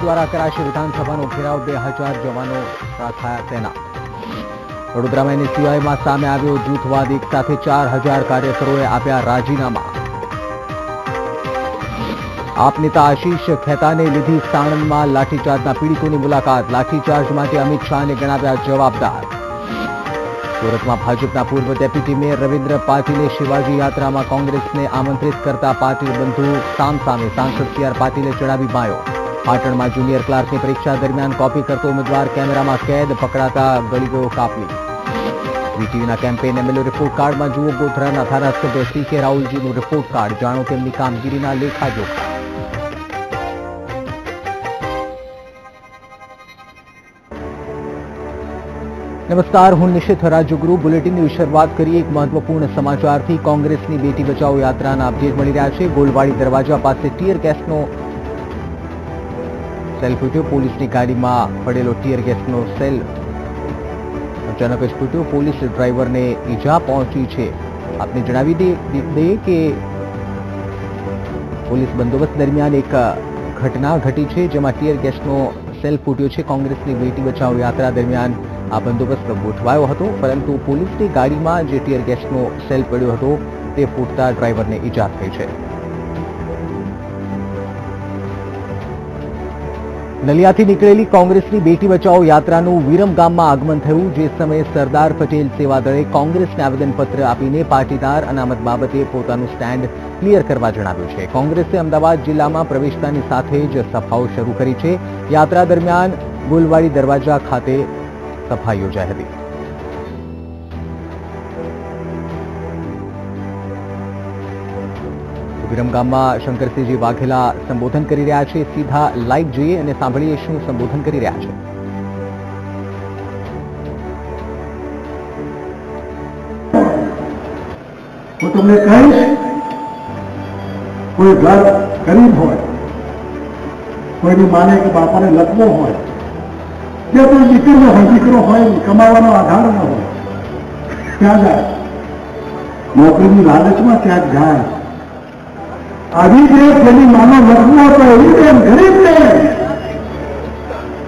દ્વારા કરાશે વિધાનસભાનો ઘેરાવ, 2000 જવાનો રાખાયા તૈનાત. વડોદરામાં એનએસયુઆઈમાં સામે આવ્યો જૂથવાદ, એક સાથે 4000 કાર્યકરોએ આપ્યા રાજીનામા. આપ નેતા આશીષ ખેતાને લીધી સાણંદમાં લાઠીચાર્જના પીડિતોની મુલાકાત, લાઠીચાર્જ માટે અમિત શાહને ગણાવ્યા જવાબદાર. સુરતમાં ભાજપના પૂર્વ ડેપ્યુટી મેયર રવિન્દ્ર પાટીલે શિવાજી યાત્રામાં કોંગ્રેસને આમંત્રિત કરતા પાટીલ બંધુ સામસામે સાંસદ CR પાટીલે ચડાવી બાયો. પાટણમાં જુનિયર ક્લાર્કની પરીક્ષા દરમિયાન કોપી કરતો ઉમેદવાર કેમેરામાં કેદ, પકડાતા ગળી ગયો કાપલી. વીટીવીના કેમ્પેઇન એમએલએ રિપોર્ટ કાર્ડમાં જુઓ ગોધરાના ધારાસભ્ય CK રાહુલજીનું રિપોર્ટ કાર્ડ, જાણો તેમની કામગીરીના લેખાજોખા. નમસ્કાર, હું નિશિત રાજ્યગુરુ. બુલેટિનની શરૂઆત કરીએ એક મહત્વપૂર્ણ સમાચારથી. કોંગ્રેસની બેટી બચાવો યાત્રાના અપડેટ મળી રહ્યા છે. ગોલવાડી દરવાજા પાસે ટીયર ગેસનો સેલ ફૂટ્યો. પોલીસની ગાડીમાં પડેલો ટીયર ગેસનો સેલ અચાનક જ ફૂટ્યો. પોલીસ ડ્રાઈવરને ઈજા પહોંચી છે. આપને જણાવી દઈએ કે પોલીસ બંદોબસ્ત દરમિયાન એક ઘટના ઘટી છે જેમાં ટીયર ગેસનો સેલ ફૂટ્યો છે. કોંગ્રેસની બેટી બચાવો યાત્રા દરમિયાન આ બંદોબસ્ત ગોઠવાયો હતો, પરંતુ પોલીસની ગાડીમાં જે ટીયર ગેસનો સેલ પડ્યો હતો તે ફૂટતા ડ્રાઈવરને ઈજા થઈ છે. નલિયાથી નીકળેલી કોંગ્રેસની બેટી બચાવો યાત્રાનું વિરમગામમાં આગમન થયું. જે સમયે સરદાર પટેલ સેવાદળે કોંગ્રેસને આવેદનપત્ર આપીને પાટીદાર અનામત બાબતે પોતાનું સ્ટેન્ડ ક્લિયર કરવા જણાવ્યું છે. કોંગ્રેસે અમદાવાદ જિલ્લામાં પ્રવેશતાની સાથે જ સભાઓ શરૂ કરી છે. યાત્રા દરમિયાન ગોલવાડી દરવાજા ખાતે સભા યોજાઈ હતી. વિરમગામમાં શંકરસિંહજી વાઘેલા સંબોધન કરી રહ્યા છે. સીધા લાઈવ જોઈએ અને સાંભળીએ શું સંબોધન કરી રહ્યા છે. હું તમને કહીશ, કોઈ ઘર ગરીબ હોય, કોઈની માને કે બાપાને લખવો હોય, જે કોઈ દીકરો હોય કમાવાનો આધાર ન હોય, ત્યાં જાય, નોકરીની લાલચમાં ત્યાં જાય. આવી જ જેની માનો લખવો હતો એવી બેન ગરીબ ને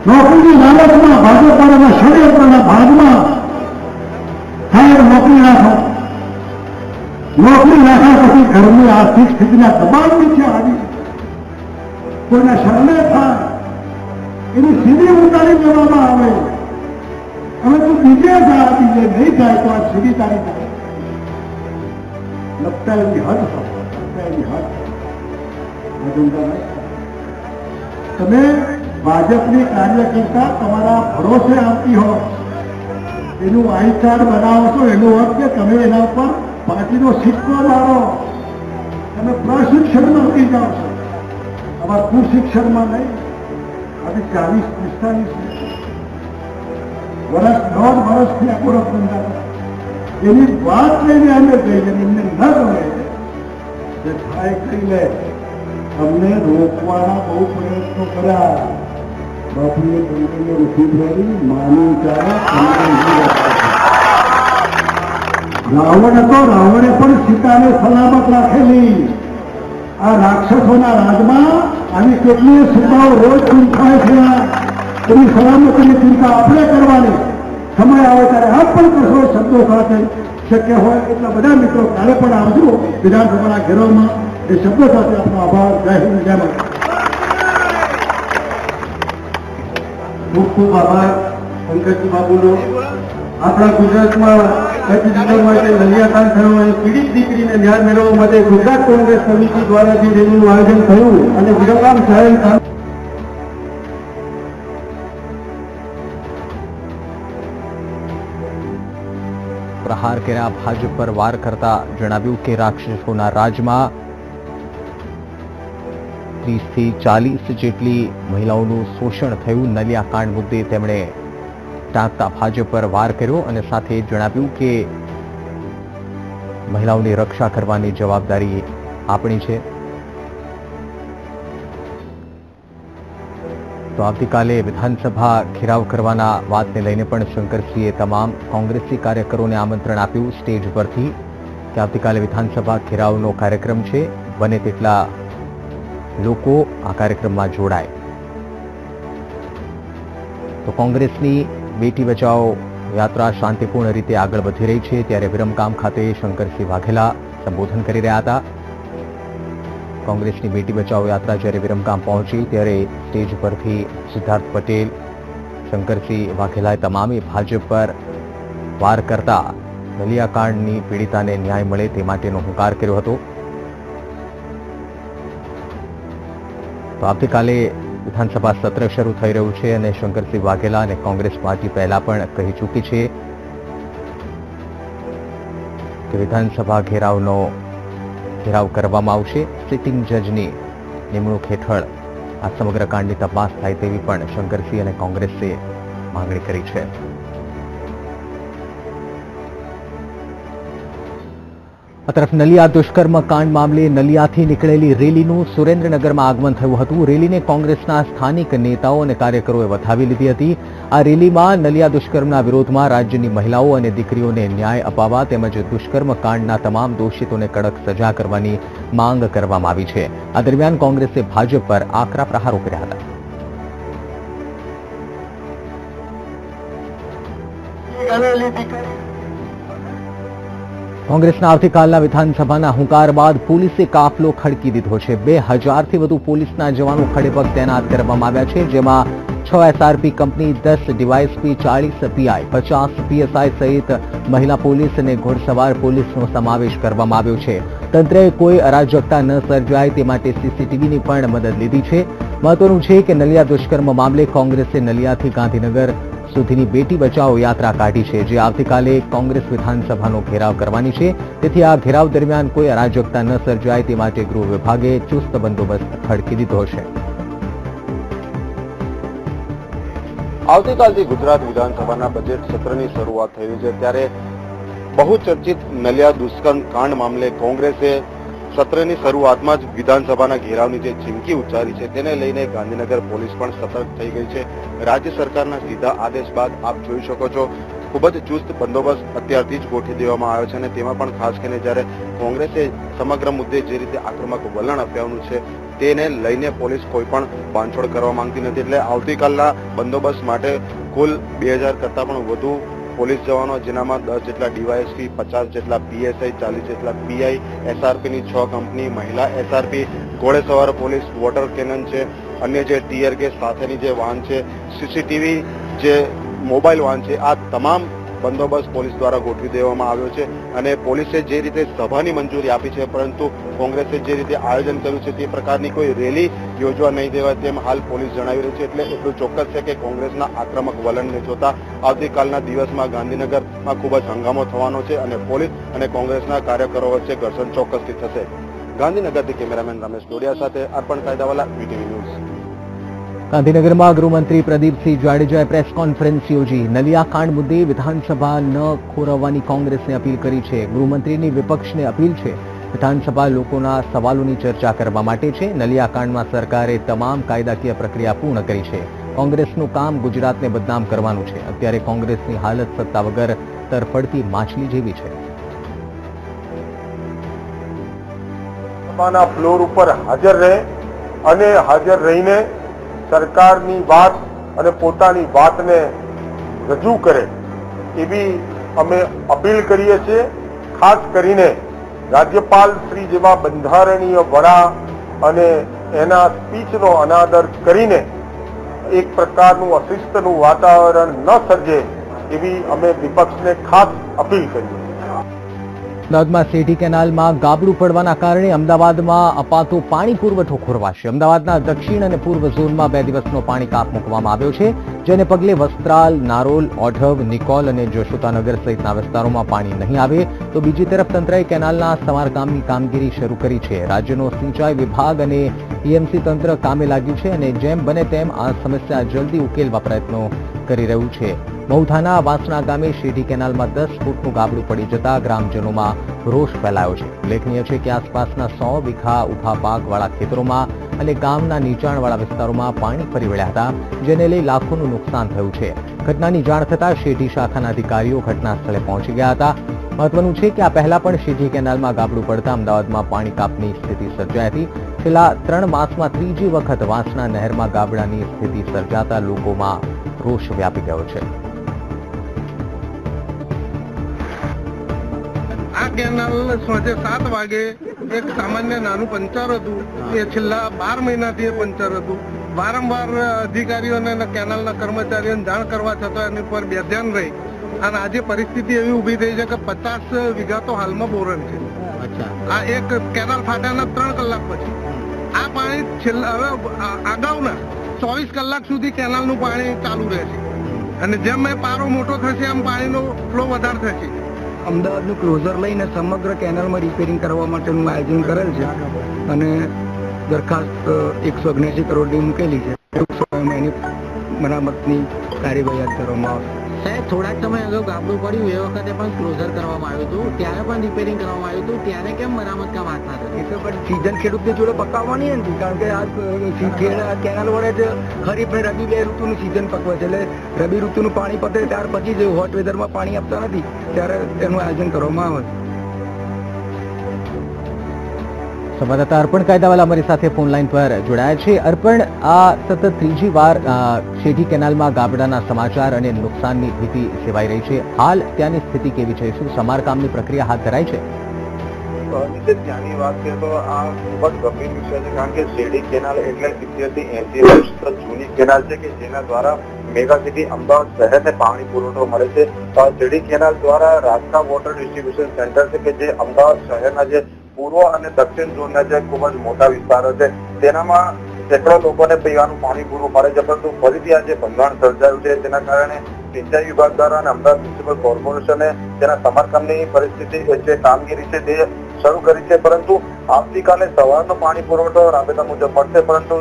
નોકરીની લાલચમાં ભાજપના ષડયંત્રના ભાગમાં સાહેબ નોકરી રાખો, નોકરી રાખ્યા પછી ઘરની આર્થિક સ્થિતિના દબાણ નીચે આવી કોઈના શરણે થાય એની સીધી ઉતારી દેવામાં આવે. હવે તું બીજે જા, બીજે નહીં જાય તો આ સીધી તારી થાય. લગતા એની હદ લગતા એની હદ. તમે ભાજપની કાર્યકર્તા તમારા ભરોસે આવતી હો, એનું આઈ કાર્ડ બનાવો છો, એનો અર્થ કે તમે એના ઉપર પાર્ટીનો સિક્કો મારો, તમે પ્રશિક્ષણમાં ઉઠી જાઓ છો. આવા કુશિક્ષણમાં નહીં. આજે 40-45 વર્ષ, 1.5 વર્ષથી આ ગોરખ બંધાતા એની વાત લઈને અમે જઈએ, એમને ન ગમે જે થાય કરી લે. અમને રોકવાના બહુ પ્રયત્નો કર્યા. બાપુએ બંને ઉઠી ફેરી માની રાવણ હતો, રાવણે પણ સીતાને સલામત રાખેલી. આ રાક્ષસોના રાજમાં આવી કેટલીય સીતાઓ રોજ ચૂંટાય છે. એની સલામતીની ચિંતા આપણે કરવાની. સમય આવે ત્યારે આપ પણ કરશો. શબ્દો સાથે શક્ય હોય એટલા બધા મિત્રો કાલે પણ આવજો વિધાનસભાના ઘેરાવમાં. એ શબ્દો સાથે આપનો આભાર. જય હિન્દ, જય ભારત. ખૂબ ખૂબ આભાર પંકજજી બાબુનો. આપણા ગુજરાતમાં નલિયાકાંડ થયો અને પીડિત દીકરીને ન્યાય મેળવવા માટે ગુજરાત કોંગ્રેસ સમિતિ દ્વારા જે રેલીનું આયોજન થયું અને વિરમગામ શહેર પ્રહાર કર્યા, ભાજપ પર વાર કરતા જણાવ્યું કે રાક્ષસોના રાજમાં 30 થી 40 જેટલી મહિલાઓનું શોષણ થયું. નલિયાકાંડ મુદ્દે તેમણે ટાંકતા ભાજપ પર વાર કર્યો અને સાથે જણાવ્યું કે મહિલાઓની રક્ષા કરવાની જવાબદારી આપણી છે. તો આવતીકાલે વિધાનસભા ઘેરાવ કરવાના વાતને લઈને પણ શંકરસિંહે તમામ કોંગ્રેસી કાર્યકરોને આમંત્રણ આપ્યું સ્ટેજ પરથી કે આવતીકાલે વિધાનસભા ઘેરાવનો કાર્યક્રમ છે, બને તેટલા લોકો આ કાર્યક્રમમાં જોડાય. તો કોંગ્રેસની બેટી બચાવો યાત્રા શાંતિપૂર્ણ રીતે આગળ વધી રહી છે, ત્યારે વિરમગામ ખાતે શંકરસિંહ વાઘેલા સંબોધન કરી રહ્યા હતા. કોંગ્રેસની બેટી બચાવો યાત્રા જ્યારે વિરમગામ પહોંચી ત્યારે સ્ટેજ પરથી સિદ્ધાર્થ પટેલ, શંકરસિંહ વાઘેલાએ તમામે ભાજપ પર વાર કરતા નલિયાકાંડની પીડિતાને ન્યાય મળે તે માટેનો હુંકાર કર્યો હતો. તો આવતીકાલે વિધાનસભા સત્ર શરૂ થઈ રહ્યું છે અને શંકરસિંહ વાઘેલા અને કોંગ્રેસ પાર્ટી પહેલા પણ કહી ચૂકી છે કે વિધાનસભા ઘેરાવ કરવામાં આવશે. સિટિંગ જજની નિમણૂક હેઠળ આ સમગ્ર કાંડની તપાસ થાય તેવી પણ શંકરસિંહ અને કોંગ્રેસે માંગણી કરી છે. આ તરફ નલિયા દુષ્કર્મ કાંડ મામલે નલિયાથી નીકળેલી રેલીનું સુરેન્દ્રનગરમાં આગમન થયું હતું. રેલીને કોંગ્રેસના સ્થાનિક નેતાઓ અને કાર્યકરોએ વધાવી લીધી હતી. આ રેલીમાં નલિયા દુષ્કર્મના વિરોધમાં રાજ્યની મહિલાઓ અને દીકરીઓને ન્યાય અપાવવા તેમજ દુષ્કર્મ કાંડના તમામ દોષિતોને કડક સજા કરવાની માંગ કરવામાં આવી છે. આ દરમિયાન કોંગ્રેસે ભાજપ પર આકરા પ્રહારો કર્યા હતા. કોંગ્રેસના આવતીકાલના વિધાનસભાના હુંકાર બાદ પોલીસે કાફલો ખડકી દીધો છે. 2000થી વધુ પોલીસના જવાનો ખડેપગ તૈનાત કરવામાં આવ્યા છે, જેમાં 6 SRP company, 10 DYSP, 40 PI, 50 PSI સહિત મહિલા પોલીસ અને ઘોડસવાર પોલીસનો સમાવેશ કરવામાં આવ્યો છે. તંત્રએ કોઈ અરાજકતા ન સર્જાય તે માટે સીસીટીવીની પણ મદદ લીધી છે. મહત્વનું છે કે નલિયા દુષ્કર્મ મામલે કોંગ્રેસે નલિયાથી ગાંધીનગર સુધીની બેટી બચાવો યાત્રા કાઢી છે, જે આવતીકાલે કોંગ્રેસ વિધાનસભાનો ઘેરાવ કરવાની છે. તેથી આ ઘેરાવ દરમિયાન કોઈ અરાજકતા ન સર્જાય તે માટે ગૃહ વિભાગે ચુસ્ત બંદોબસ્ત ખડકી દીધો છે. આવતીકાલથી ગુજરાત વિધાનસભાના બજેટ સત્રની શરૂઆત થઈ રહી છે, ત્યારે બહુચર્ચિત નલિયા દુષ્કર્મ કાંડ મામલે કોંગ્રેસે સત્રની શરૂઆતમાં જ વિધાનસભાના ઘેરાવની જે ચીમકી ઉચ્ચારી છે તેને લઈને ગાંધીનગર પોલીસ પણ સતર્ક થઈ ગઈ છે. રાજ્ય સરકારના સીધા આદેશ બાદ આપ જોઈ શકો છો ખૂબ જ ચુસ્ત બંદોબસ્ત અત્યારથી જ ગોઠવી દેવામાં આવ્યો છે અને તેમાં પણ ખાસ કરીને જ્યારે કોંગ્રેસે સમગ્ર મુદ્દે જે રીતે આક્રમક વલણ અપનાવ્યું છે તેને લઈને પોલીસ કોઈ પણ બાંધછોડ કરવા માંગતી નથી. એટલે આવતીકાલના બંદોબસ્ત માટે કુલ 2000 કરતાં પણ વધુ પોલીસ જવાનો, જેનામાં 10 જેટલા ડીવાયએસપી, 50 જેટલા પીએસઆઈ, 40 જેટલા પીઆઈ, એસઆરપીની 6 કંપની, મહિલા એસઆરપી, ઘોડેસવાર પોલીસ, વોટર કેનન છે, અન્ય જે ટીયર ગેસ સાથેની જે વાહન છે, સીસીટીવી જે મોબાઈલ વાહન છે, આ તમામ બંદોબસ્ત પોલીસ દ્વારા ગોઠવી દેવામાં આવ્યો છે. અને પોલીસે જે રીતે સભાની મંજૂરી આપી છે, પરંતુ કોંગ્રેસે જે રીતે આયોજન કર્યું છે તે પ્રકારની કોઈ રેલી યોજવા નહીં દેવાય તેમ હાલ પોલીસ જણાવી રહી છે. એટલે એટલું ચોક્કસ છે કે કોંગ્રેસના આક્રમક વલણને જોતા આવતીકાલના દિવસમાં ગાંધીનગરમાં ખૂબ જ હંગામો થવાનો છે અને પોલીસ અને કોંગ્રેસના કાર્યકરો વચ્ચે ઘર્ષણ ચોક્કસથી થશે. ગાંધીનગરથી કેમેરામેન રમેશ ડોડિયા સાથે અર્પણ કાયદાવાલા, વીટીવી ન્યૂઝ. ગાંધીનગરમાં ગૃહમંત્રી પ્રદીપસિંહ જાડેજાએ પ્રેસ કોન્ફરન્સ યોજી નલિયાકાંડ મુદ્દે વિધાનસભા ન ખોરવવાની કોંગ્રેસને અપીલ કરી છે. ગૃહમંત્રીની વિપક્ષને અપીલ છે વિધાનસભા લોકોના સવાલોની ચર્ચા કરવા માટે છે. નલિયાકાંડમાં સરકારે તમામ કાયદાકીય પ્રક્રિયા પૂર્ણ કરી છે. કોંગ્રેસનું કામ ગુજરાતને બદનામ કરવાનું છે. અત્યારે કોંગ્રેસની હાલત સત્તા વગર તરફડતી માછલી જેવી છે. સભાના ફ્લોર ઉપર હાજર રહે અને હાજર રહીને સરકારની વાત અને પોતાની વાતને રજૂ કરે એવી અમે અપીલ કરીએ છીએ. ખાસ કરીને રાજ્યપાલ શ્રી જેવા બંધારણીય વડા અને એના સ્પીચનો અનાદર કરીને એક પ્રકારનું અશિસ્તનું વાતાવરણ ન સર્જે એવી અમે વિપક્ષને ખાસ અપીલ કરીએ. અમદાવાદમાં સેઠી કેનાલમાં ગાબડું પડવાના કારણે અમદાવાદમાં અપાતો પાણી પુરવઠો ખોરવાશે. અમદાવાદના દક્ષિણ અને પૂર્વ ઝોનમાં 2 દિવસનો પાણી કાપ મૂકવામાં આવ્યો છે, જેને પગલે વસ્ત્રાલ, નારોલ, ઓઢવ, નિકોલ અને જશોદાનગર સહિતના વિસ્તારોમાં પાણી નહીં આવે. તો બીજી તરફ તંત્રએ કેનાલના સમારકામની કામગીરી શરૂ કરી છે. રાજ્યનો સિંચાઈ વિભાગ અને ઈએમસી તંત્ર કામે લાગ્યું છે અને જેમ બને તેમ આ સમસ્યા જલ્દી ઉકેલવા પ્રયત્નો કરી રહ્યું છે. મહુધાના વાસણા ગામે શેઠી કેનાલમાં 10 ફૂટનું ગાબડું પડી જતા ગ્રામજનોમાં રોષ ફેલાયો છે. ઉલ્લેખનીય છે કે આસપાસના 100 વીઘા ઉભા પાકવાળા ખેતરોમાં અને ગામના નીચાણવાળા વિસ્તારોમાં પાણી ફરી વળ્યા હતા, જેને લઈ લાખોનું નુકસાન થયું છે. ઘટનાની જાણ થતાં શેઠી શાખાના અધિકારીઓ ઘટના સ્થળે પહોંચી ગયા હતા. મહત્વનું છે કે આ પહેલા પણ શેઠી કેનાલમાં ગાબડું પડતા અમદાવાદમાં પાણી કાપની સ્થિતિ સર્જાઈ હતી. છેલ્લા 3 માસમાં ત્રીજી વખત વાસણા નહેરમાં ગાબડાની સ્થિતિ સર્જાતા લોકોમાં રોષ વ્યાપી ગયો છે. આ કેનાલ સાંજે 7 વાગે એક સામાન્ય નાનું પંચર હતું, એ છેલ્લા 12 મહિનાથી એ પંચર હતું. વારંવાર અધિકારીઓને અને કેનાલના કર્મચારીઓને જાણ કરવા છતાં એની પર બેધ્યાન રહી અને આજે પરિસ્થિતિ એવી ઊભી થઈ છે કે 50 વીઘા તો હાલમાં બોરણ છે. આ એક કેનાલ ફાટ્યાના 3 કલાક પછી આ પાણી છેલ્લા હવે અગાઉના 24 કલાક સુધી કેનાલનું પાણી ચાલુ રહેશે અને જેમ પારો મોટો થશે એમ પાણીનો ફ્લો વધારે થશે. અમદાવાદનું ક્લોઝર લઈને સમગ્ર કેનાલમાં રિપેરિંગ કરવા માટેનું આયોજન કરેલ છે અને દરખાસ્ત 179 કરોડની મૂકેલી છે. ટૂંક સમયમાં એની મરામતની કાર્યવાહી હાથ ધરવામાં આવશે. સાહેબ, થોડાક સમય અગાઉ ગાબડું પડ્યું એ વખતે પણ ક્લોઝર કરવામાં આવ્યું હતું, ત્યારે પણ રિપેરિંગ કરવામાં આવ્યું હતું, ત્યારે કેમ મરામત કામ હાથ ના થયું? એ તો પણ સીઝન ખેડૂતની જોડે પકાવવાની નથી, કારણ કે આ કેનાલ વડે જ ખરીફ ને રબી 2 ઋતુનું સીઝન પકવે છે. એટલે રબી ઋતુનું પાણી પતે ત્યાર પછી જે હોટ વેધરમાં પાણી આપતા નથી ત્યારે તેનું આયોજન કરવામાં આવે છે. સંવાદદાતા અર્પણ કાયદાવાલા અમારી સાથે ફોન લાઈન પર જોડાયા છે. અર્પણ, આ સતત ત્રીજી વાર શેઠી કેનાલમાં ગાબડાના સમાચાર અને નુકસાનની ભીતિ સેવાઈ રહી છે. હાલ ત્યાંની સ્થિતિ કેવી છે? શું સમારકામની પ્રક્રિયા હાથ ધરાઈ છે? ત્યાંની વાત કરીએ તો આ ખૂબ જ ગંભીર વિષય છે, કારણ કે શેરડી કેનાલ એટલે 70 થી 80 વર્ષ જૂની કેનાલ છે કે જેના દ્વારા મેગા સિટી અમદાવાદ શહેરને પાણી પુરવઠો મળે છે. શેરડી કેનાલ દ્વારા રાજકા વોટર ડિસ્ટ્રીબ્યુશન સેન્ટર છે કે જે અમદાવાદ શહેરના જે પૂર્વ અને દક્ષિણ ઝોનના જે ખૂબ જ મોટા વિસ્તારો છે તેનામાં સેંકડો લોકોને પીવાનું પાણી પૂરું પાડે છે, પરંતુ ફરીથી આ જે ભંગાણ સર્જાયું છે તેના કારણે સિંચાઈ વિભાગ દ્વારા અને અમદાવાદ મ્યુનિસિપલ કોર્પોરેશને તેના સમારકામની પરિસ્થિતિ જે કામગીરી છે તે શરૂ કરી છે. પરંતુ આવતીકાલે સવારનો પાણી પુરવઠો રાબેતા મુજબ મળશે, પરંતુ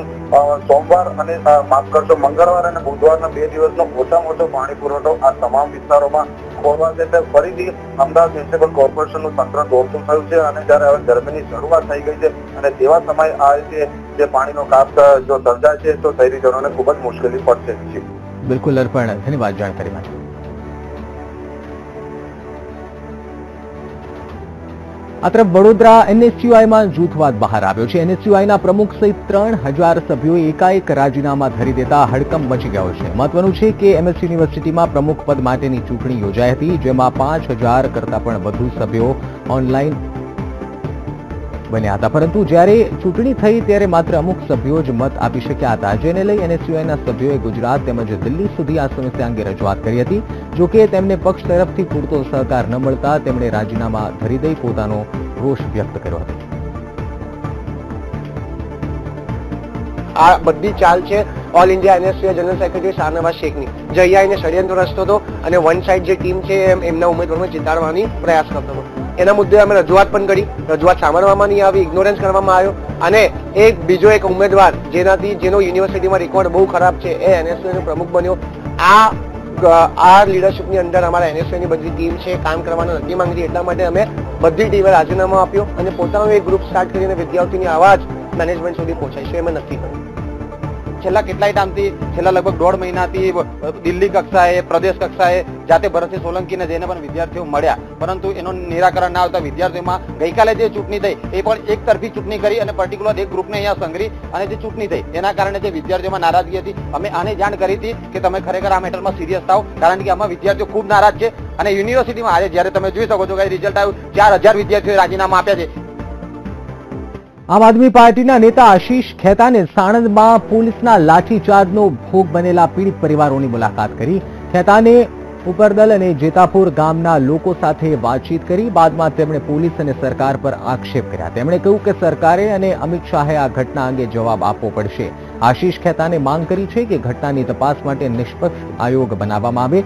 સોમવાર અને માફ કરશો મંગળવાર અને બુધવારના 2 દિવસનો ઓછામાં ઓછો પાણી પુરવઠો આ તમામ વિસ્તારોમાં ખોરવાશે. એટલે ફરીથી અમદાવાદ મ્યુનિસિપલ કોર્પોરેશનનું તંત્ર દોડતું થયું છે અને જ્યારે હવે ગરમીની શરૂઆત થઈ ગઈ છે અને તેવા સમયે આ જે પાણીનો કાપ જો સર્જાય છે તો શહેરીજનોને ખૂબ જ મુશ્કેલી પડશે. બિલકુલ અર્પણ, ધન્યવાદ જાણકારી માટે. આ તરફ વડોદરા એનએસયુઆઈમાં જૂથવાદ બહાર આવ્યો છે. એનએસયુઆઈના પ્રમુખ સહિત 3000 સભ્યોએ એકાએક રાજીનામા ધરી દેતા હડકંપ મચી ગયો છે. મહત્વનું છે કે એમએસ યુનિવર્સિટીમાં પ્રમુખ પદ માટેની ચૂંટણી યોજાઈ હતી, જેમાં 5000 કરતા પણ વધુ સભ્યો ઓનલાઈન બન્યા હતા, પરંતુ જ્યારે ચૂંટણી થઈ ત્યારે માત્ર અમુક સભ્યો જ મત આપી શક્યા હતા, જેને લઈ એનએસયુઆઈના સભ્યોએ ગુજરાત તેમજ દિલ્હી સુધી આ સમસ્યા અંગે રજૂઆત કરી હતી. જોકે તેમને પક્ષ તરફથી પૂરતો સહકાર ન મળતા તેમણે રાજીનામા ધરી દઈ પોતાનો રોષ વ્યક્ત કર્યો હતો. આ બધી ચાલ છે all India NSUI general secretary Shahnawaz શેખની, જે અહીંયા આવીને ષડયંત્ર રચતો હતો અને વન સાઇડ જે ટીમ છે એમના ઉમેદવારોને જીતાડવાની પ્રયાસ કરતો હતો. એના મુદ્દે અમે રજૂઆત પણ કરી, રજૂઆત સાંભળવામાં નહીં આવી, ઇગ્નોરન્સ કરવામાં આવ્યો અને બીજો એક ઉમેદવાર જેનો યુનિવર્સિટીમાં રેકોર્ડ બહુ ખરાબ છે એ એનએસયુનો પ્રમુખ બન્યો. આ લીડરશીપની અંદર અમારા એનએસયુની બધી ટીમ છે કામ કરવાનો નથી માંગતી, એટલા માટે અમે બધી ટીમે રાજીનામું આપ્યો અને પોતાનું એક ગ્રુપ સ્ટાર્ટ કરીને વિદ્યાર્થીની અવાજ મેનેજમેન્ટ સુધી પહોંચાડીશું એમ નક્કી કર્યું. છેલ્લા કેટલાય ટાઈમથી છેલ્લા લગભગ 1.5 મહિનાથી દિલ્હી કક્ષાએ પ્રદેશ કક્ષાએ જાતે ભરતસિંહ સોલંકીને જઈને પણ વિદ્યાર્થીઓ મળ્યા, પરંતુ એનું નિરાકરણ ના આવતા વિદ્યાર્થીઓમાં ગઈકાલે જે ચૂંટણી થઈ એ પણ એક તરફી ચૂંટણી કરી અને પર્ટિક્યુલર એક ગ્રુપને અહીંયા સંઘરી અને જે ચૂંટણી થઈ એના કારણે જે વિદ્યાર્થીઓમાં નારાજગી હતી. અમે આને જાણ કરી હતી કે તમે ખરેખર આ મેટરમાં સિરિયસ થાવ, કારણ કે આમાં વિદ્યાર્થીઓ ખૂબ નારાજ છે અને યુનિવર્સિટીમાં આજે જ્યારે તમે જોઈ શકો છો કે રિઝલ્ટ આવ્યું 4000 વિદ્યાર્થીઓએ રાજીનામા આપ્યા છે. આમ આદમી પાર્ટીના નેતા આશીષ ખેતાને સાણંદમાં પોલીસના લાઠીચાર્જનો ભોગ બનેલા પીડિત પરિવારોની મુલાકાત કરી. ખેતાને ઉપરદલ અને જેતાપુર ગામના લોકો સાથે વાતચીત કરી. બાદમાં તેમણે પોલીસ અને સરકાર પર આક્ષેપ કર્યા. તેમણે કહ્યું કે સરકારે અને અમિત શાહે આ ઘટના અંગે જવાબ આપવો પડશે. આશીષ ખેતાને માંગ કરી છે કે ઘટનાની તપાસ માટે નિષ્પક્ષ આયોગ બનાવવામાં આવે,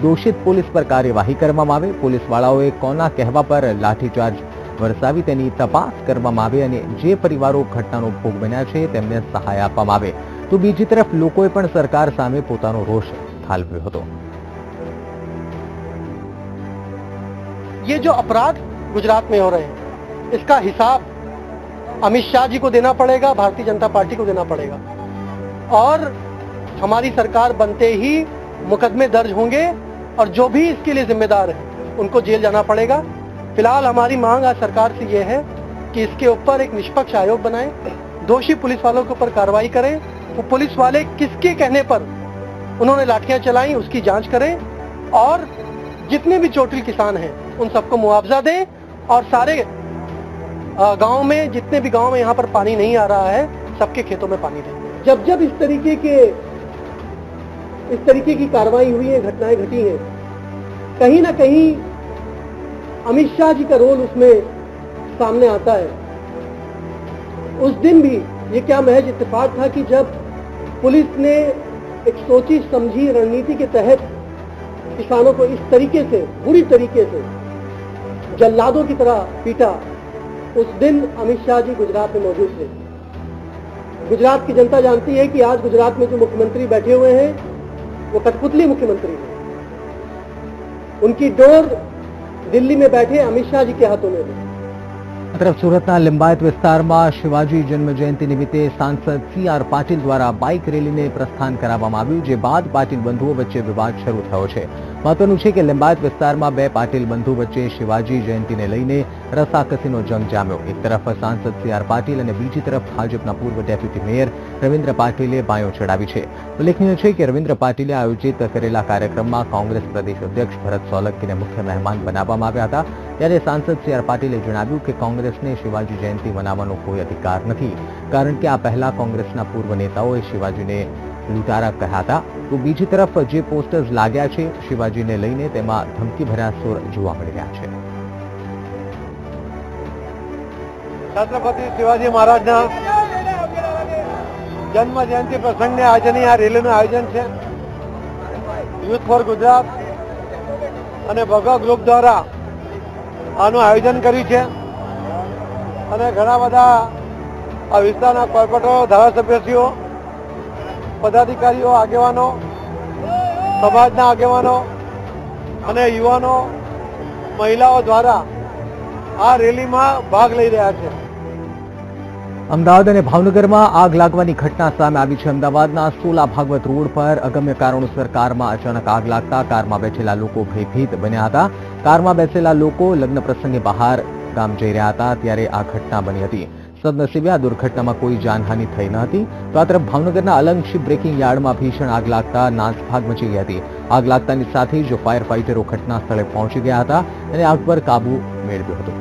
દોષિત પોલીસ પર કાર્યવાહી કરવામાં આવે, પોલીસવાળાઓએ કોના કહેવા પર લાઠીચાર્જ વરસાવી તેની તપાસ કરવામાં આવે અને જે પરિવારો ઘટનાનો ભોગ બન્યા છે તેમને સહાય આપવામાં આવે. તો બીજી તરફ લોકોએ પણ સરકાર સામે પોતાનો રોષ ઠાલવ્યો હતો. ये जो अपराध गुजरात में हो रहे हैं इसका हिसाब अमित शाह जी को देना पड़ेगा, भारतीय जनता पार्टी को देना पड़ेगा और हमारी सरकार बनते ही मुकदमे दर्ज होंगे और जो भी इसके लिए जिम्मेदार है उनको जेल जाना पड़ेगा. फिलहाल हमारी मांग आज सरकार से ये है कि इसके ऊपर एक निष्पक्ष आयोग बनाए, दोषी पुलिस वालों के ऊपर कार्रवाई करें. वो पुलिस वाले किसके कहने पर उन्होंने लाठियां चलाई, उसकी जांच करें और जितने भी चोटिल किसान हैं उन सबको मुआवजा दें और सारे गांव में, जितने भी गांव में यहाँ पर पानी नहीं आ रहा है, सबके खेतों में पानी दें। जब जब इस तरीके की कार्रवाई हुई है, घटनाएं घटी हैं, कहीं ना कहीं अमित शाह जी का रोल उसमें सामने आता है। उस दिन भी ये क्या महज इत्तेफाक था कि जब पुलिस ने एक सोची समझी रणनीति के तहत किसानों को इस तरीके से, बुरी तरीके से जल्लादों की तरह पीटा, उस दिन अमित शाह जी गुजरात में मौजूद थे। गुजरात की जनता जानती है कि आज गुजरात में जो मुख्यमंत्री बैठे हुए हैं वो कठपुतली मुख्यमंत्री हैं। उनकी डोर दिल्ली में बैठे अमित शाह जी के हाथों में है। तरफ સુરતના લિંબાયત વિસ્તારમાં શિવાજી જન્મ જયંતિ નિમિત્તે સાંસદ CR પાટીલ દ્વારા બાઇક રેલીને પ્રસ્થાન કરાવવામાં આવ્યું, જે બાદ પાટીલ બંધુઓ વચ્ચે વિવાદ શરૂ થયો છે। મહત્વનું છે કે લિંબાયત વિસ્તારમાં બે પાટીલ બંધુ વચ્ચે શિવાજી જયંતિને લઈને રસાકસીનો જંગ જામ્યો। એક તરફ સાંસદ CR પાટીલ અને બીજી તરફ ભાજપના પૂર્વ ડેપ્યુટી મેયર રવિન્દ્ર પાટીલે બાયો ચડાવી છે। ઉલ્લેખનીય છે કે રવિન્દ્ર પાટીલે આયોજિત કરેલા કાર્યક્રમમાં કોંગ્રેસ પ્રદેશ અધ્યક્ષ ભરત સોલંકીને મુખ્ય મહેમાન બનાવવામાં આવ્યા હતા, ત્યારે સાંસદ CR પાટીલે જણાવ્યું કે કોંગ્રેસને શિવાજી જયંતિ મનાવવાનો કોઈ અધિકાર નથી, કારણ કે આ પહેલા કોંગ્રેસના પૂર્વ નેતાઓએ શિવાજીને લૂંટારા કહ્યા હતા। તો બીજી તરફ જે પોસ્ટર્સ લાગ્યા છે શિવાજીને લઈને, તેમાં ધમકીભર્યા સુર જોવા મળી રહ્યા છે। છત્રપતિ શિવાજી મહારાજના જન્મ જયંતિ પ્રસંગે આજની આ રેલીનું આયોજન છે। યુથ ફોર ગુજરાત અને ભગા ગ્રુપ દ્વારા આનું આયોજન કર્યું છે અને ઘણા બધા આ વિસ્તારના કોર્પોરેટરો, ધારાસભ્યશ્રીઓ, પદાધિકારીઓ, આગેવાનો, સમાજના આગેવાનો અને યુવાનો, મહિલાઓ દ્વારા આ રેલીમાં ભાગ લઈ રહ્યા છે। અમદાવાદ અને ભાવનગરમાં આગ લાગવાની ઘટના સામે આવી છે। અમદાવાદના સોલા ભાગવત રોડ પર અગમ્ય કારણોસર કારમાં અચાનક આગ લાગતા કારમાં બેઠેલા લોકો ભયભીત બન્યા હતા। કારમાં બેસેલા લોકો લગ્ન પ્રસંગે બહાર ગામ જઈ રહ્યા હતા, ત્યારે આ ઘટના બની હતી। સદનસીબે આ દુર્ઘટનામાં કોઈ જાનહાનિ થઈ ન હતી। તો આ તરફ ભાવનગરના અલંગ શિપ બ્રેકિંગ યાર્ડમાં ભીષણ આગ લાગતા નાસભાગ મચી ગઈ હતી। આગ લાગતાની સાથે જ ફાયર ફાઇટરો ઘટના સ્થળે પહોંચી ગયા હતા અને આગ પર કાબુ મેળવ્યો હતો।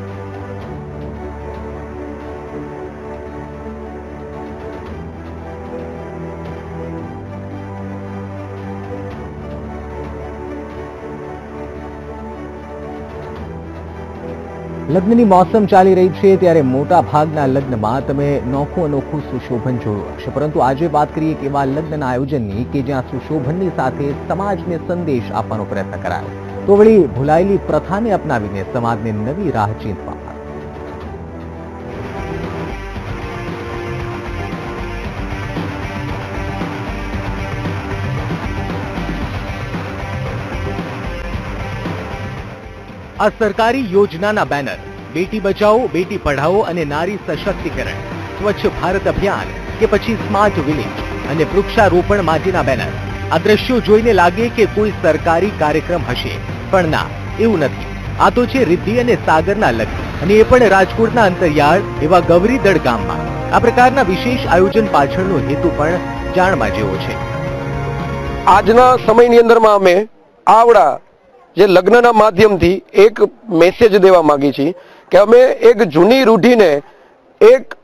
લગ્નની મોસમ ચાલી રહી છે, ત્યારે મોટા ભાગના લગ્નમાં તમે નોખું અનોખું સુશોભન જોયું હશે, પરંતુ આજે વાત કરીએ કે એવા લગ્નના આયોજનની કે જ્યાં સુશોભનની સાથે સમાજને સંદેશ આપવાનો પ્રયત્ન કરાયો। તો વળી ભૂલાયેલી પ્રથાને અપનાવીને સમાજને નવી રાહ ચીંધવા। આ સરકારી યોજનાના બેનર બેટી બચાવો, બેટી પઢાઓ અને નારી સશક્તિકરણ, સ્વચ્છ ભારત અભિયાન કે પછી સ્માર્ટ વિલેજ અને વૃક્ષારોપણ માટેના બેનર, આ દ્રશ્યો જોઈને લાગે કે કોઈ સરકારી કાર્યક્રમ હશે, પણ ના, એવું નથી। આ તો છે રિદ્ધિ અને સાગરના લગ્ન, અને એ પણ રાજકોટના અંતરિયાળ એવા ગૌરીદળ ગામમાં। આ પ્રકારના વિશેષ આયોજન પાછળનો હેતુ પણ જાણવા જેવો છે। આજના સમયની અંદરમાં અમે આવડા જે લગ્નના માધ્યમથી એક મેસેજ દેવા માંગી છીએ કે અમે એક જૂની રૂઢીને એક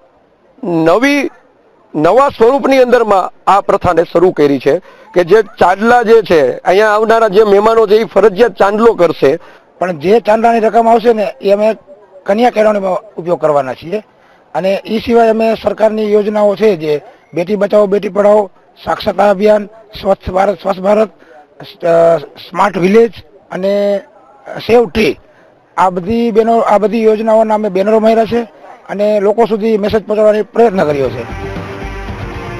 નવા સ્વરૂપની અંદરમાં આ પ્રથાને શરૂ કરી છે કે જે ચાંદલા જે છે, અહીંયા આવનારા જે મહેમાનો છે એ ફરજિયાત ચાંદલો કરશે, પણ જે ચાંદલાની રકમ આવશે ને એ અમે કન્યા કેળવણીમાં ઉપયોગ કરવાના છીએ। અને એ સિવાય અમે સરકારની યોજનાઓ છે, જે બેટી બચાવો, બેટી પઢાઓ, સાક્ષરતા અભિયાન, સ્વચ્છ ભારત, સ્માર્ટ વિલેજ અને સેવ ટ્રી, આ બધી યોજનાઓના અમે બેનરો માર્યા છે અને લોકો સુધી મેસેજ પહોંચાડવાનો પ્રયત્ન કર્યો છે।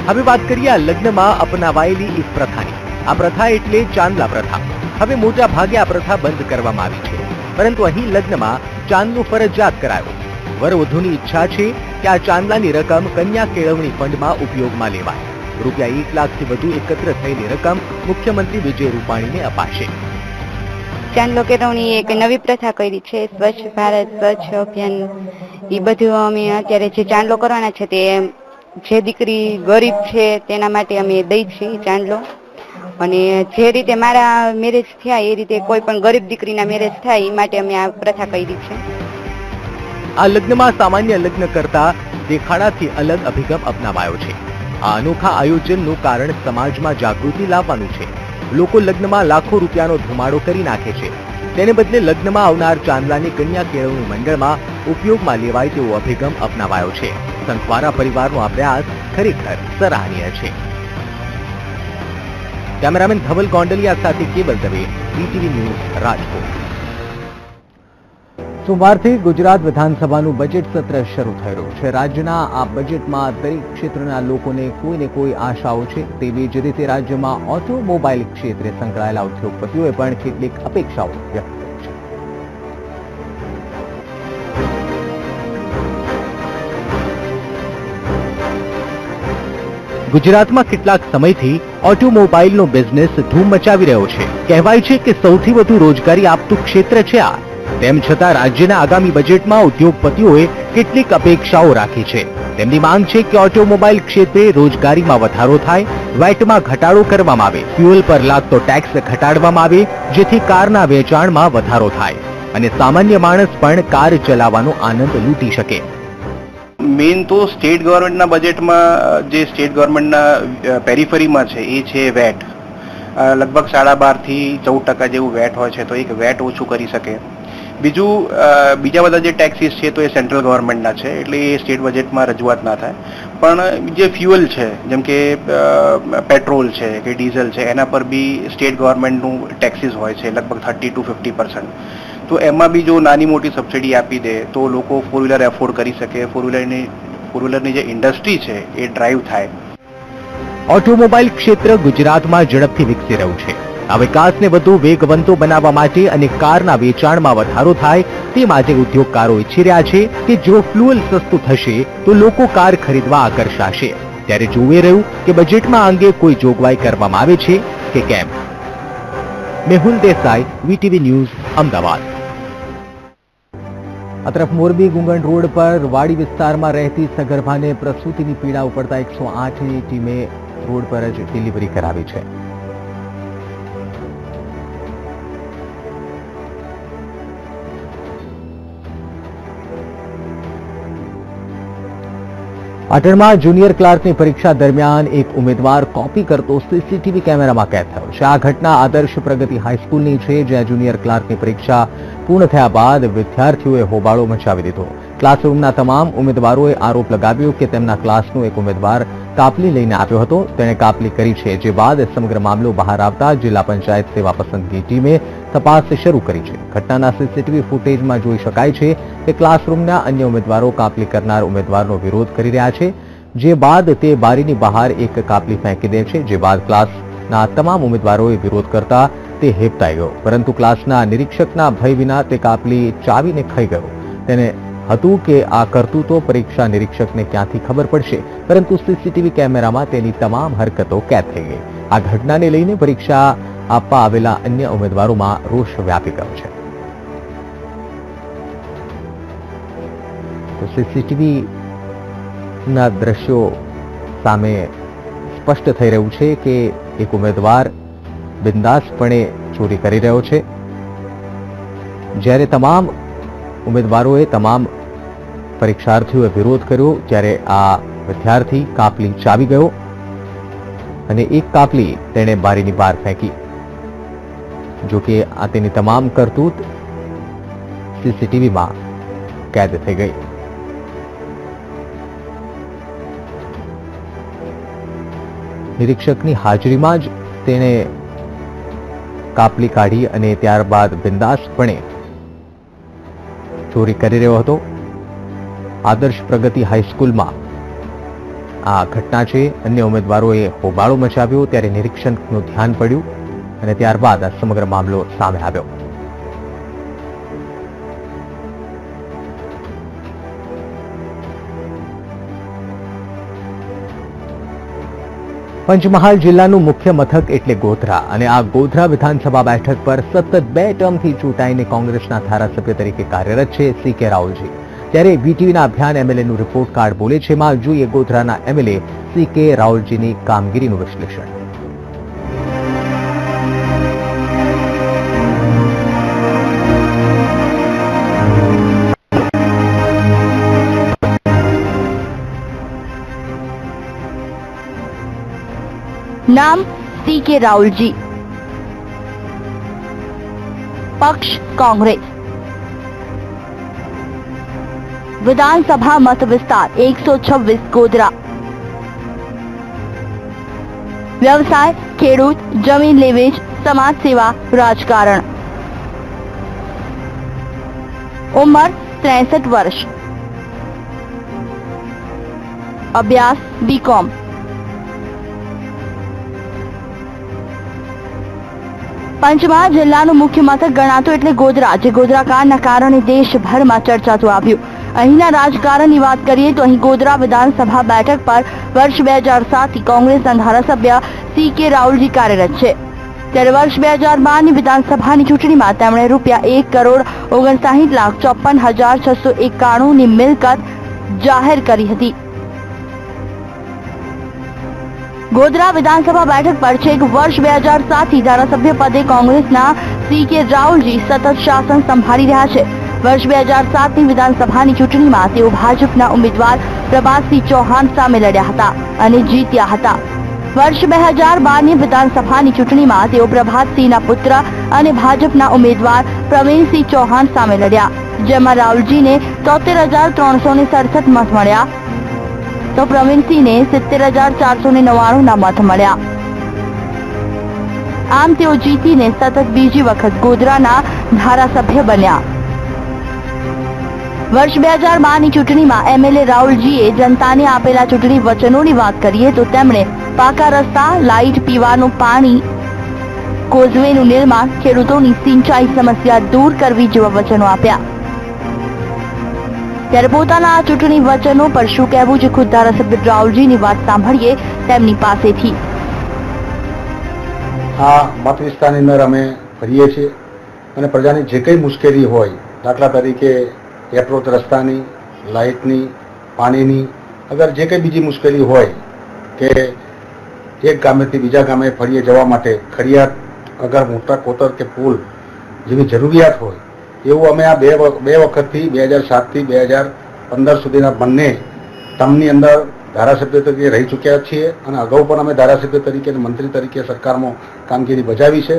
હવે વાત કરીએ આ લગ્નમાં અપનાવાયેલી એક પ્રથાની। આ પ્રથા એટલે ચાંદલા પ્રથા। હવે મોટા ભાગે આ પ્રથા બંધ કરવામાં આવી છે, પરંતુ અહીં લગ્નમાં ચાંદલો ફરજિયાત કરાયો। વરવધુની ઈચ્છા છે કે આ ચાંદલાની રકમ કન્યા કેળવણી ફંડમાં ઉપયોગમાં લેવાય। રૂપિયા 1 લાખથી વધુ એકત્ર થયેલી રકમ મુખ્યમંત્રી વિજય રૂપાણીને અપાશે। ચાંદલો કેળવણી એક નવી પ્રથા કરી છે, સ્વચ્છ ભારત, સ્વચ્છ અભિયાન, એ બધું અમે અત્યારે જે ચાંદલો કરવાના છે તે જે દીકરી ગરીબ છે તેના માટે અમે દઈ છીએ ચાંદલો। અને જે રીતે મારા મેરેજ થયા એ રીતે કોઈ પણ ગરીબ દીકરીના મેરેજ થાય એ માટે અમે આ પ્રથા કરી છે. આ લગ્નમાં સામાન્ય લગ્ન કરતા દેખાડાથી અલગ અભિગમ અપનાવાયો છે. આ અનોખા આયોજનનું કારણ સમાજમાં જાગૃતિ લાવવાનું છે. લોકો લગ્નમાં લાખો રૂપિયાનો ધુમાડો કરી નાખે છે. તેને બદલે લગ્નમાં આવનાર ચાંદલાની કન્યા કેળવણી મંડળમાં ઉપયોગમાં લેવાય તેવો અભિગમ અપનાવાયો છે. સંખવારા પરિવારનો આ પ્રયાસ ખરેખર સરાહનીય છે. કેમેરામેન ધવલ ગોંડલિયા સાથે cable Dave, VTV news, Rajkot. સોમવારથી ગુજરાત વિધાનસભાનું બજેટ સત્ર શરૂ થઈ રહ્યું છે. રાજ્યના આ બજેટમાં દરેક ક્ષેત્રના લોકોને કોઈને કોઈ આશાઓ છે. તેવી જ રીતે રાજ્યમાં ઓટોમોબાઈલ ક્ષેત્રે સંકળાયેલા ઉદ્યોગપતિઓએ પણ કેટલીક અપેક્ષાઓ વ્યક્ત કરી છે. ગુજરાતમાં કેટલાક સમયથી ઓટોમોબાઈલનો બિઝનેસ ધૂમ મચાવી રહ્યો છે. કહેવાય છે કે સૌથી વધુ રોજગારી આપતું ક્ષેત્ર છે આ. તેમ છતાં રાજ્યના આગામી બજેટમાં ઉદ્યોગપતિઓએ કેટલીક અપેક્ષાઓ રાખી છે. તેમની માંગ છે કે ઓટોમોબાઈલ ક્ષેત્રે રોજગારીમાં વધારો થાય, વેટમાં ઘટાડો કરવામાં આવે, ફ્યુઅલ પર લાગતો ટેક્સ ઘટાડવામાં આવે, જેથી કારના વેચાણમાં વધારો થાય અને સામાન્ય માણસ પણ કાર ચલાવવાનો આનંદ લૂંટી શકે. મેઇન તો સ્ટેટ ગવર્મેન્ટના બજેટમાં જે સ્ટેટ ગવર્મેન્ટના પેરીફરીમાં છે એ છે વેટ. લગભગ 12.5 થી 14% જેવું વેટ હોય છે, તો એક વેટ ઓછું કરી શકે. બીજા બધા જે ટેક્સીસ છે તો એ સેન્ટ્રલ ગવર્મેન્ટના છે, એટલે એ સ્ટેટ બજેટમાં રજૂઆત ના થાય. પણ જે ફ્યુઅલ છે, જેમ કે પેટ્રોલ છે કે ડીઝલ છે, એના પર બી સ્ટેટ ગવર્મેન્ટનું ટેક્સીસ હોય છે, લગભગ 30 to 50%. તો એમાં બી જો નાની મોટી સબસિડી આપી દે તો લોકો ફોર વ્હીલર એફોર્ડ કરી શકે, ફોર વ્હીલરની જે ઇન્ડસ્ટ્રી છે એ ડ્રાઈવ થાય. ઓટોમોબાઈલ ક્ષેત્ર ગુજરાતમાં ઝડપથી વિકસી રહ્યું છે. આ વિકાસને વધુ વેગવંતો બનાવવા માટે અને કારના વેચાણમાં વધારો થાય તે માટે ઉદ્યોગકારો ઈચ્છી રહ્યા છે કે જો ફ્યુઅલ સસ્તું થશે તો લોકો કાર ખરીદવા આકર્ષાશે. ત્યારે જોઈ રહ્યું કે બજેટમાં આ અંગે કોઈ જોગવાઈ કરવામાં આવે છે કે કેમ. Mehul Desai, VTV news, Ahmedabad. આ તરફ મોરબી ગુંગણ રોડ પર વાડી વિસ્તારમાં રહેતી સગર્ભાને પ્રસૂતિની પીડા ઉપડતા 108ની ટીમે રોડ પર જ ડિલિવરી કરાવી છે. પાટણમાં જુનિયર ક્લાર્કની પરીક્ષા દરમિયાન એક ઉમેદવાર કોપી કરતો સીસીટીવી કેમેરામાં કેદ થયો છે. આ ઘટના આદર્શ પ્રગતિ હાઈસ્કૂલની છે, જ્યાં જુનિયર ક્લાર્કની પરીક્ષા પૂર્ણ થયા બાદ વિદ્યાર્થીઓએ હોબાળો મચાવી દીધો. ક્લાસરૂમના તમામ ઉમેદવારોએ આરોપ લગાવ્યો કે તેમના ક્લાસનો એક ઉમેદવાર કાપલી લઈને આવ્યો હતો, તેણે કાપલી કરી છે. જે બાદ સમગ્ર મામલો બહાર આવતા જિલ્લા પંચાયત સેવા પસંદગી ટીમે તપાસ શરૂ કરી છે. ઘટનાના સીસીટીવી ફૂટેજમાં જોઈ શકાય છે કે ક્લાસરૂમના અન્ય ઉમેદવારો કાપલી કરનાર ઉમેદવારનો વિરોધ કરી રહ્યા છે. જે બાદ તે બારીની બહાર એક કાપલી ફેંકી દે છે. જે બાદ ક્લાસના તમામ ઉમેદવારોએ વિરોધ કરતા તે હેબતાઈ ગયો, પરંતુ ક્લાસના નિરીક્ષકના ભય વિના તે કાપલી ચાવીને ખાઈ ગયો. તેને હતું કે આ કરતૂતો પરીક્ષા નિરીક્ષકને ક્યાંથી ખબર પડશે, પરંતુ સીસીટીવી કેમેરામાં તેની તમામ હરકતો કેદ થઈ ગઈ. આ ઘટનાને લઈને પરીક્ષા આપવા આવેલા અન્ય ઉમેદવારોમાં રોષ વ્યાપી ગયો છે. તો સીસીટીવીના દ્રશ્યો સામે સ્પષ્ટ થઈ રહ્યું છે કે એક ઉમેદવાર બિંદાસપણે ચોરી કરી રહ્યો છે, જ્યારે તમામ ઉમેદવારોએ તમામ પરીક્ષાર્થીઓએ વિરોધ કર્યો. ત્યારે આ વિદ્યાર્થી કાપલી ચાવી ગયો અને એક કાપલી તેણે બારીની બહાર ફેંકી. જો કે આ તેની તમામ કરતૂત સીસીટીવીમાં કેદ થઈ ગઈ. નિરીક્ષકની હાજરીમાં જ તેણે કાપલી કાઢી અને ત્યારબાદ બિંદાસપણે ચોરી કરી રહ્યો હતો. આદર્શ પ્રગતિ હાઈસ્કૂલમાં આ ઘટના છે. અન્ય ઉમેદવારોએ હોબાળો મચાવ્યો ત્યારે નિરીક્ષકનું ધ્યાન પડ્યું અને ત્યારબાદ આ સમગ્ર મામલો સામે આવ્યો. પંચમહાલ જિલ્લાનું મુખ્ય મથક એટલે ગોધરા અને આ ગોધરા વિધાનસભા બેઠક પર સતત 2 ટર્મથી ચૂંટાઈને કોંગ્રેસના ધારાસભ્ય તરીકે કાર્યરત છે CK રાહુલજી. ત્યારે વીટીવીના અભિયાન એમએલએનું રિપોર્ટ કાર્ડ બોલે છે. માં જોઈએ ગોધરાના એમએલએ CK રાહુલજીની કામગીરીનું વિશ્લેષણ. नाम CK राहुल जी। पक्ष कांग्रेस। विधानसभा मत विस्तार 126 गोधरा। व्यवसाय खेडूत, जमीन लेवेच, समाज सेवा, राजकारण। उम्र 63 वर्ष। अभ्यास BCom। પંચમહાલ જિલ્લાનું મુખ્ય મથક ગણાતું એટલે ગોધરા, જે ગોધરા કાંડના કારણે દેશભરમાં ચર્ચાતું આવ્યું। અહીંના રાજકારણની વાત કરીએ તો અહીં ગોધરા વિધાનસભા બેઠક પર વર્ષ 2007 થી કોંગ્રેસના ધારાસભ્ય CK રાહુલજી કાર્યરત છે। ત્યારે વર્ષ 2012ની વિધાનસભાની ચૂંટણીમાં તેમણે ₹1,59,54,691 ની મિલકત જાહેર કરી હતી। ગોધરા વિધાનસભા બેઠક પર છેક વર્ષ 2007 થી ધારાસભ્ય પદે કોંગ્રેસના CK રાહુલજી સતત શાસન સંભાળી રહ્યા છે। વર્ષ 2007ની વિધાનસભાની ચૂંટણીમાં તેઓ ભાજપના ઉમેદવાર પ્રભાતસિંહ ચૌહાણ સામે લડ્યા હતા અને જીત્યા હતા। વર્ષ 2012ની વિધાનસભાની ચૂંટણીમાં તેઓ પ્રભાતસિંહના પુત્ર અને ભાજપના ઉમેદવાર પ્રવીણસિંહ ચૌહાણ સામે લડ્યા, જેમાં રાહુલજીને 73,367 મત મળ્યા તો પ્રવીણસિંહને 70,499 મત મળ્યા। આમ તેઓ જીતીને સતત બીજી વખત ગોધરાના ધારાસભ્ય બન્યા। વર્ષ 2012ની ચૂંટણીમાં MLA રાહુલજીએ જનતાને આપેલા ચૂંટણી વચનોની વાત કરીએ તો તેમણે પાકા રસ્તા, લાઇટ, પીવાનું પાણી, કોઝવેનું નિર્માણ, ખેડૂતોની સિંચાઈ સમસ્યા દૂર કરવી જેવા વચનો આપ્યા। ત્યારે પોતાના આ ચૂંટણી વચનો પર શું કહેવું છે ખુદ ધારાસભ્ય રાહુલજીની વાત સાંભળીએ તેમની પાસેથી। આ મત વિસ્તારની અંદર અમે ફરીએ છીએ અને પ્રજાની જે કંઈ મુશ્કેલી હોય, દાખલા તરીકે એપ્રોચ રસ્તાની, લાઇટની, પાણીની, અગર જે કંઈ બીજી મુશ્કેલી હોય કે એક ગામેથી બીજા ગામે ફરીએ જવા માટે ખડિયાત અગર મોટા કોતર કે પુલ જેવી જરૂરિયાત હોય એવું અમે આ બે વખતથી 2007 થી 2015 સુધીના બંને ટર્મની અંદર ધારાસભ્ય તરીકે રહી ચૂક્યા છીએ અને અગાઉ પણ અમે ધારાસભ્ય તરીકે અને મંત્રી તરીકે સરકારમાં કામગીરી બજાવી છે।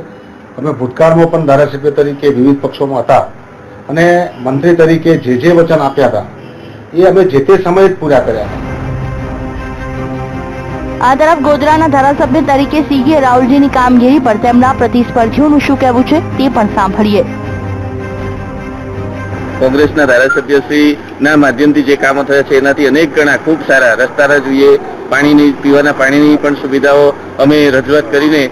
અમે ભૂતકાળમાં પણ ધારાસભ્ય તરીકે વિવિધ પક્ષોમાં હતા અને મંત્રી તરીકે જે વચન આપ્યા હતા એ અમે જે તે સમયે જ પૂરા કર્યા હતા। આ તરફ ગોધરાના ધારાસભ્ય તરીકે CK રાહુલજીની કામગીરી પર તેમના પ્રતિસ્પર્ધીઓનું શું કહેવું છે તે પણ સાંભળીએ। કોંગ્રેસના ધારાસભ્યશ્રીના માધ્યમથી જે કામો થયા છે એનાથી અનેક ગણા ખૂબ સારા રસ્તાના જોઈએ, પાણીની, પીવાના પાણીની પણ સુવિધાઓ અમે રજૂઆત કરીને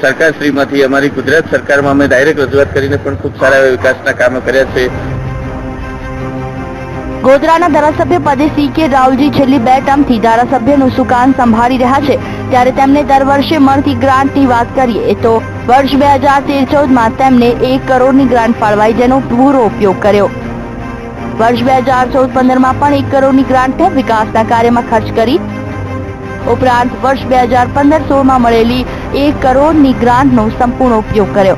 સરકારશ્રીમાંથી અમારી ગુજરાત સરકારમાં અમે ડાયરેક્ટ રજૂઆત કરીને પણ ખૂબ સારા એવા વિકાસના કામો કર્યા છે। ગોધરાના ધારાસભ્ય પદે CK રાહુલજી છેલ્લી 2 ટર્મથી ધારાસભ્યનું સુકાન સંભાળી રહ્યા છે। ત્યારે તેમને દર વર્ષે મળતી ગ્રાન્ટની વાત કરીએ તો વર્ષ 2013-14માં તેમને 1 કરોડની ગ્રાન્ટ ફાળવાઈ, જેનો પૂરો ઉપયોગ કર્યો। વર્ષ 2014-15માં પણ 1 કરોડની ગ્રાન્ટને વિકાસના કાર્યમાં ખર્ચ કરી। ઉપરાંત વર્ષ 2015-16માં મળેલી 1 કરોડની ગ્રાન્ટનો સંપૂર્ણ ઉપયોગ કર્યો।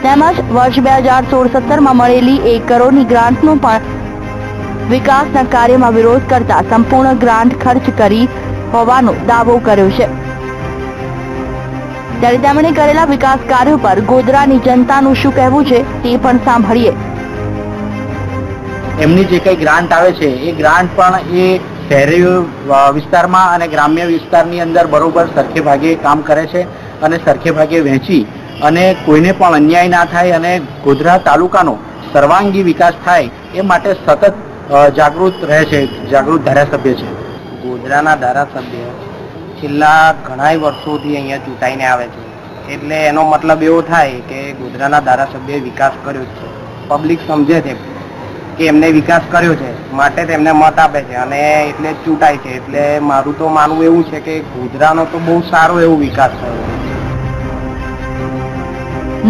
તેમજ વર્ષ 2016-17માં મળેલી 1 કરોડની ગ્રાન્ટનો પણ વિકાસના કાર્યમાં વિરોધ કરતા સંપૂર્ણ ગ્રાન્ટ ખર્ચ કરી હોવાનો દાવો કર્યો છે। ત્યારે તેમણે કરેલા વિકાસ કાર્યો પર ગોધરાની જનતાનું શું કહેવું છે તે પણ સાંભળીએ। એમની જે કંઈ ગ્રાન્ટ આવે છે એ ગ્રાન્ટ પણ એ શહેરી વિસ્તારમાં અને ગ્રામ્ય વિસ્તારની અંદર બરોબર સરખે ભાગે કામ કરે છે અને સરખે ભાગે વહેંચી અને કોઈને પણ અન્યાય ના થાય અને ગોધરા તાલુકાનો સર્વાંગી વિકાસ થાય એ માટે સતત જાગૃત રહે છે, જાગૃત ધારાસભ્ય છે। ગોધરાના ધારાસભ્ય છેલ્લા ઘણાય વર્ષોથી અહીંયા ચૂંટાઈને આવે છે, એટલે એનો મતલબ એવો થાય કે ગોધરાના ધારાસભ્યએ વિકાસ કર્યો છે। પબ્લિક સમજે છે કે એમને વિકાસ કર્યો છે માટે તેમને મત આપે છે અને એટલે ચૂંટાય છે। એટલે મારું તો માનવું એવું છે કે ગોધરાનો તો બહુ સારો એવો વિકાસ થયો છે।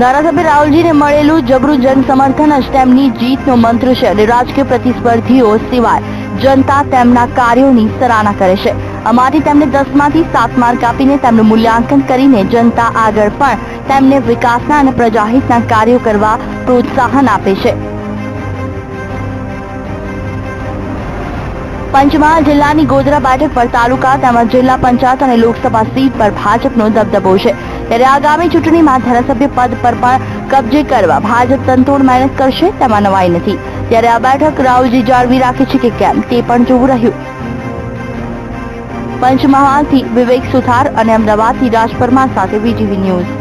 ધારાસભ્ય રાહુલજીને મળેલું જબરું જન સમર્થન જ તેમની જીતનો મંત્ર છે અને રાજકીય પ્રતિસ્પર્ધીઓ સિવાય જનતા તેમના કાર્યોની સરાહના કરે છે। અમારી તેમને 10માંથી 7 માર્ક આપીને તેમનું મૂલ્યાંકન કરીને જનતા આગળ પણ તેમને વિકાસના અને પ્રજાહિતના કાર્યો કરવા પ્રોત્સાહન આપે છે। પંચમહાલ જિલ્લાની ગોધરા બેઠક પર તાલુકા તેમજ જિલ્લા પંચાયત અને લોકસભા સીટ પર ભાજપનો દબદબો છે, ત્યારે આગામી ચૂંટણીમાં ધારાસભ્ય પદ પર પણ કબજે કરવા ભાજપ તનતોડ મહેનત કરશે તેમાં નવાઈ નથી, ત્યારે આ બેઠક રાવજી જાળવી રાખે છે કે કેમ તે પણ જોવું રહ્યું. પંચમહાલથી વિવેક સુથાર અને અમદાવાદથી રાજ પરમાર સાથે વીટીવી ન્યૂઝ.